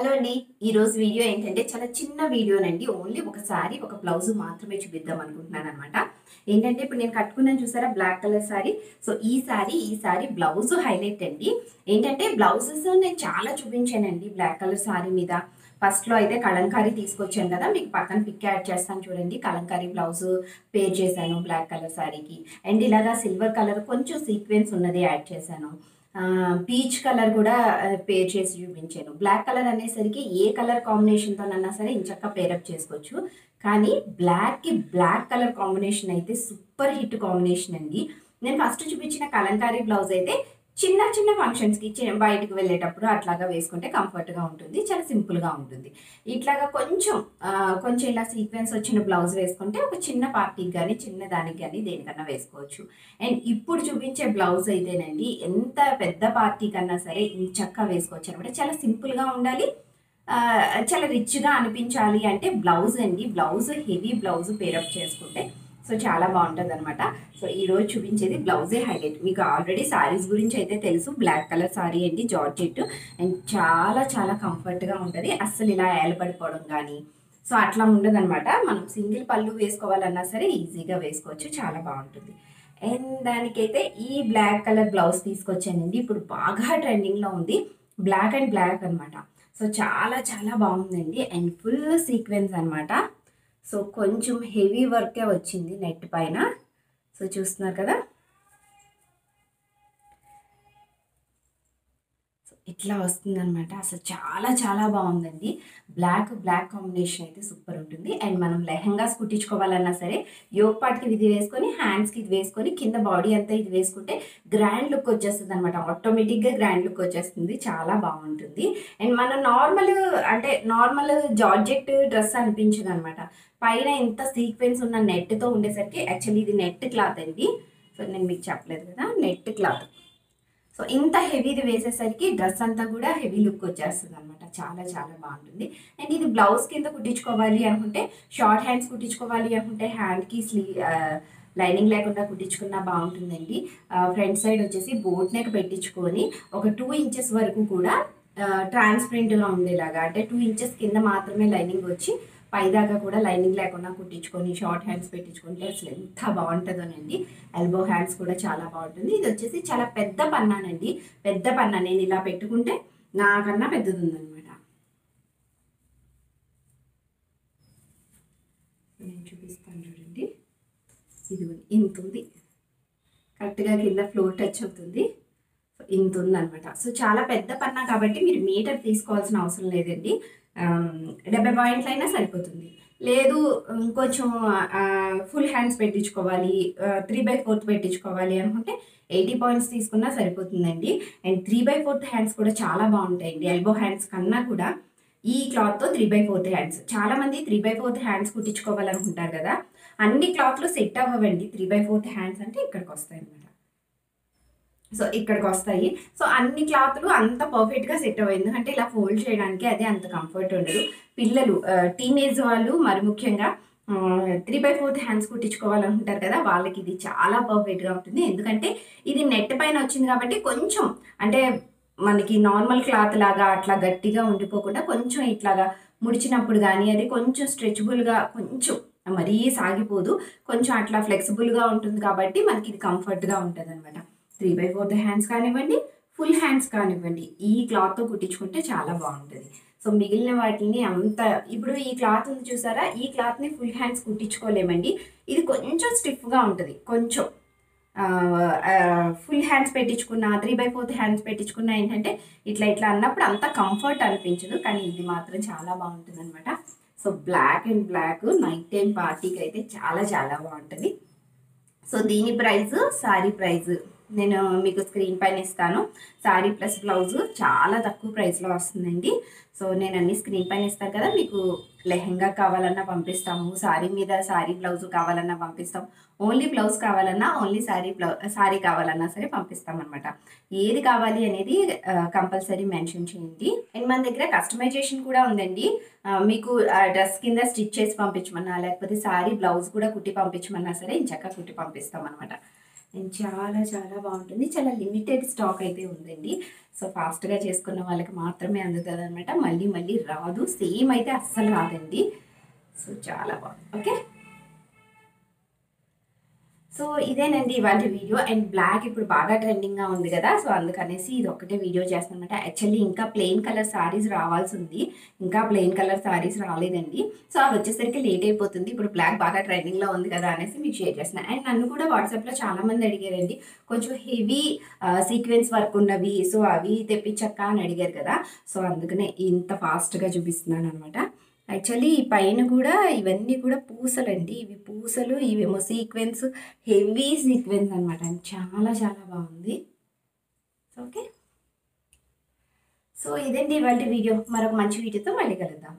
Hello అండి. ఈరోజు video ఏంటంటే చాలా చిన్న వీడియోనండి. ఓన్లీ ఒకసారి ఒక బ్లౌజ్ మాత్రమే చూపిద్దాం అనుకుంటున్నాను అనమాట. ఏంటంటే ఇప్పుడు నేను కట్టుకున్నాను చూసారా బ్లాక్ కలర్ సారీ. సో ఈ సారీ బ్లౌజ్ హైలైట్ అండి. ఏంటంటే బ్లౌజెస్ నేను చాలా చూపించానండి బ్లాక్ కలర్ సారీ మీద. ఫస్ట్లో అయితే కలంకారీ తీసుకొచ్చాను కదా, మీకు పక్కన పిక్ యాడ్ చేస్తాను చూడండి. కలంకారీ బ్లౌజ్ పేర్ చేశాను బ్లాక్ కలర్ సారీకి. అండ్ ఇలాగా సిల్వర్ కలర్ కొంచెం సీక్వెన్స్ ఉన్నది యాడ్ చేశాను. పీచ్ కలర్ కూడా పేర్ చేసి చూపించాను. బ్లాక్ కలర్ అనేసరికి ఏ కలర్ కాంబినేషన్తోనన్నా సరే ఇంచక్క పేరప్ చేసుకోవచ్చు. కానీ బ్లాక్కి బ్లాక్ కలర్ కాంబినేషన్ అయితే సూపర్ హిట్ కాంబినేషన్ అండి. నేను ఫస్ట్ చూపించిన కలంకారీ బ్లౌజ్ అయితే చిన్న చిన్న ఫంక్షన్స్కి బయటకు వెళ్ళేటప్పుడు అట్లాగా వేసుకుంటే కంఫర్ట్గా ఉంటుంది, చాలా సింపుల్గా ఉంటుంది. ఇట్లాగా కొంచెం ఇలా సీక్వెన్స్ వచ్చిన బ్లౌజ్ వేసుకుంటే ఒక చిన్న పార్టీకి కానీ చిన్న దానికి కానీ దేనికన్నా వేసుకోవచ్చు. అండ్ ఇప్పుడు చూపించే బ్లౌజ్ అయితేనండి ఎంత పెద్ద పార్టీ కన్నా సరే చక్కగా వేసుకోవచ్చు అనమాట. చాలా సింపుల్గా ఉండాలి, చాలా రిచ్గా అనిపించాలి అంటే బ్లౌజ్ అండి. బ్లౌజ్ హెవీ బ్లౌజ్ పేరప్ చేసుకుంటే సో చాలా బాగుంటుంది అనమాట. సో ఈరోజు చూపించేది బ్లౌజే హైలైట్. మీకు ఆల్రెడీ శారీస్ గురించి అయితే తెలుసు. బ్లాక్ కలర్ శారీ అండి, జార్జెట్. అండ్ చాలా చాలా కంఫర్ట్గా ఉంటుంది. అస్సలు ఇలా ఏలపడిపోవడం కానీ సో అట్లా ఉండదు అనమాట. మనం సింగిల్ పళ్ళు వేసుకోవాలన్నా సరే ఈజీగా వేసుకోవచ్చు, చాలా బాగుంటుంది. అండ్ దానికైతే ఈ బ్లాక్ కలర్ బ్లౌజ్ తీసుకొచ్చానండి. ఇప్పుడు బాగా ట్రెండింగ్లో ఉంది, బ్లాక్ అండ్ బ్లాక్ అనమాట. సో చాలా చాలా బాగుందండి. అండ్ ఫుల్ సీక్వెన్స్ అనమాట. సో కొంచెం హెవీ వర్కే వచ్చింది నెట్ పైన. సో చూస్తున్నారు కదా, ఇట్లా వస్తుంది అనమాట. అసలు చాలా చాలా బాగుందండి. బ్లాక్ కాంబినేషన్ అయితే సూపర్ ఉంటుంది. అండ్ మనం లెహంగాస్ కుట్టించుకోవాలన్నా సరే యోగ్ పార్ట్కి ఇది వేసుకొని హ్యాండ్స్కి ఇది వేసుకొని కింద బాడీ అంతా ఇది వేసుకుంటే గ్రాండ్ లుక్ వచ్చేస్తుంది అనమాట. ఆటోమేటిక్గా గ్రాండ్ లుక్ వచ్చేస్తుంది, చాలా బాగుంటుంది. అండ్ మన నార్మల్ జార్జెట్ డ్రెస్ అనిపించదు అనమాట. పైన ఎంత సీక్వెన్స్ ఉన్న నెట్తో ఉండేసరికి, యాక్చువల్లీ ఇది నెట్ క్లాత్ అండి. సో నేను మీకు చెప్పలేదు కదా, నెట్ క్లాత్. సో ఇంత హెవీది వేసేసరికి డ్రెస్ అంతా కూడా హెవీ లుక్ వచ్చేస్తుంది అనమాట. చాలా చాలా బాగుంటుంది. అండ్ ఇది బ్లౌజ్ కింద కుట్టించుకోవాలి అనుకుంటే, షార్ట్ హ్యాండ్స్ కుట్టించుకోవాలి అనుకుంటే హ్యాండ్కి లైనింగ్ లేకుండా కుట్టించుకున్నా బాగుంటుందండి. ఫ్రంట్ సైడ్ వచ్చేసి బోట్ నెక్ పెట్టించుకొని ఒక 2 ఇంచెస్ వరకు కూడా ట్రాన్స్పరెంట్గా ఉండేలాగా, అంటే 2 ఇంచెస్ కింద మాత్రమే లైనింగ్ వచ్చి పైదాకా కూడా లైనింగ్ లేకుండా కుట్టించుకొని షార్ట్ హ్యాండ్స్ పెట్టించుకుంటే అసలు ఎంత బాగుంటుందోనండి. ఎల్బో హ్యాండ్స్ కూడా చాలా బాగుంటుంది. ఇది వచ్చేసి చాలా పెద్ద పన్నానండి. పెద్ద పన్నా నేను ఇలా పెట్టుకుంటే నాకన్నా పెద్దది ఉందన్నమాట. నేను చూపిస్తాను చూడండి. ఇది ఇంత ఉంది, కరెక్ట్గా కింద ఫ్లోర్ టచ్ అవుతుంది. ఇంత ఉందన్నమాట. సో చాలా పెద్ద పన్నా కాబట్టి మీరు మీటర్ తీసుకోవాల్సిన అవసరం లేదండి. 70 పాయింట్లు అయినా సరిపోతుంది. లేదు కొంచెం ఫుల్ హ్యాండ్స్ పెట్టించుకోవాలి, 3/4 పెట్టించుకోవాలి అనుకుంటే 80 పాయింట్స్ తీసుకున్నా సరిపోతుందండి. అండ్ 3/4 హ్యాండ్స్ కూడా చాలా బాగుంటాయండి. ఎల్బో హ్యాండ్స్ కన్నా కూడా ఈ క్లాత్తో 3/4 హ్యాండ్స్. చాలామంది 3/4 హ్యాండ్స్ కుట్టించుకోవాలనుకుంటారు కదా, అన్ని క్లాత్లు సెట్ అవ్వండి. 3/4 హ్యాండ్స్ అంటే ఇక్కడికి వస్తాయి అన్నమాట. సో ఇక్కడికి వస్తాయి. సో అన్ని క్లాత్లు అంత పర్ఫెక్ట్గా సెట్ అవ్వదు, ఎందుకంటే ఇలా ఫోల్డ్ చేయడానికి అదే అంత కంఫర్ట్ ఉండదు. పిల్లలు, టీనేజ్ వాళ్ళు మరి ముఖ్యంగా 3/4 హ్యాండ్స్ కుట్టించుకోవాలనుకుంటారు కదా, వాళ్ళకి ఇది చాలా పర్ఫెక్ట్గా ఉంటుంది. ఎందుకంటే ఇది నెట్ పైన వచ్చింది కాబట్టి కొంచెం అంటే మనకి నార్మల్ క్లాత్ లాగా అట్లా గట్టిగా ఉండిపోకుండా కొంచెం ఇట్లాగా ముడిచినప్పుడు కానీ అది కొంచెం స్ట్రెచబుల్గా, కొంచెం మరీ సాగిపోదు, కొంచెం అట్లా ఫ్లెక్సిబుల్గా ఉంటుంది కాబట్టి మనకి ఇది కంఫర్ట్గా ఉంటుంది అనమాట. 3/4 హ్యాండ్స్ కానివ్వండి, ఫుల్ హ్యాండ్స్ కానివ్వండి, ఈ క్లాత్తో కుట్టించుకుంటే చాలా బాగుంటుంది. సో మిగిలిన వాటిని ఇప్పుడు ఈ క్లాత్ ఉంది చూసారా, ఈ క్లాత్ని ఫుల్ హ్యాండ్స్ కుట్టించుకోలేమండి. ఇది కొంచెం స్టిఫ్గా ఉంటుంది. కొంచెం ఫుల్ హ్యాండ్స్ పెట్టించుకున్న, 3/4 హ్యాండ్స్ పెట్టించుకున్న ఏంటంటే ఇట్లా అన్నప్పుడు అంత కంఫర్ట్ అనిపించదు. కానీ ఇది మాత్రం చాలా బాగుంటుంది అనమాట. So black and black night time పార్టీకి అయితే చాలా చాలా బాగుంటుంది. సో దీని ప్రైస్, శారీ ప్రైస్ నేను మీకు స్క్రీన్ పైన ఇస్తాను. శారీ ప్లస్ బ్లౌజ్ చాలా తక్కువ ప్రైస్లో వస్తుందండి. సో నేను అన్ని స్క్రీన్ పైన ఇస్తాను కదా, మీకు లెహెంగా కావాలన్నా పంపిస్తాము, శారీ మీద శారీ బ్లౌజ్ కావాలన్నా పంపిస్తాం, ఓన్లీ బ్లౌజ్ కావాలన్నా, ఓన్లీ శారీ కావాలన్నా సరే పంపిస్తాం అనమాట. ఏది కావాలి అనేది కంపల్సరీ మెన్షన్ చేయండి. అండ్ మన దగ్గర కస్టమైజేషన్ కూడా ఉందండి. మీకు డ్రెస్ కింద స్టిచ్ చేసి పంపించమన్నా, లేకపోతే శారీ బ్లౌజ్ కూడా కుట్టి పంపించమన్నా సరే ఇంచక్క కుట్టి పంపిస్తాం అనమాట. అండ్ చాలా చాలా బాగుంటుంది. చాలా లిమిటెడ్ స్టాక్ అయితే ఉందండి. సో ఫాస్ట్గా చేసుకున్న వాళ్ళకి మాత్రమే అందుతుంది అనమాట. మళ్ళీ మళ్ళీ రాదు, సేమ్ అయితే అస్సలు రాదండి. సో చాలా బాగుంది. ఓకే, సో ఇదేనండి ఇవాళ వీడియో. అండ్ బ్లాక్ ఇప్పుడు బాగా ట్రెండింగ్గా ఉంది కదా, సో అందుకనేసి ఇది ఒక్కటే వీడియో చేస్తాను అనమాట. యాక్చువల్లీ ఇంకా ప్లెయిన్ కలర్ శారీస్ రావాల్సి ఉంది, ఇంకా ప్లెయిన్ కలర్ శారీస్ రాలేదండి. సో అవి వచ్చేసరికి లేట్ అయిపోతుంది. ఇప్పుడు బ్లాక్ బాగా ట్రెండింగ్లో ఉంది కదా అనేసి మీకు షేర్ చేస్తున్నాను. అండ్ నన్ను కూడా వాట్సాప్లో చాలామంది అడిగారండి, కొంచెం హెవీ సీక్వెన్స్ వర్క్ ఉన్నవి, సో అవి తెప్పించక్క అని అడిగారు కదా. సో అందుకనే ఇంత ఫాస్ట్గా చూపిస్తున్నాను అనమాట. యాక్చువల్లీ ఈ పైన కూడా ఇవన్నీ కూడా పూసలండి, ఇవి పూసలు, ఇవేమో సీక్వెన్స్, హెవీ సీక్వెన్స్ అనమాట. చాలా చాలా బాగుంది. ఓకే, సో ఇదండి ఇవాళ వీడియో. మరొక మంచి వీడియోతో మళ్ళీ కలుద్దాం.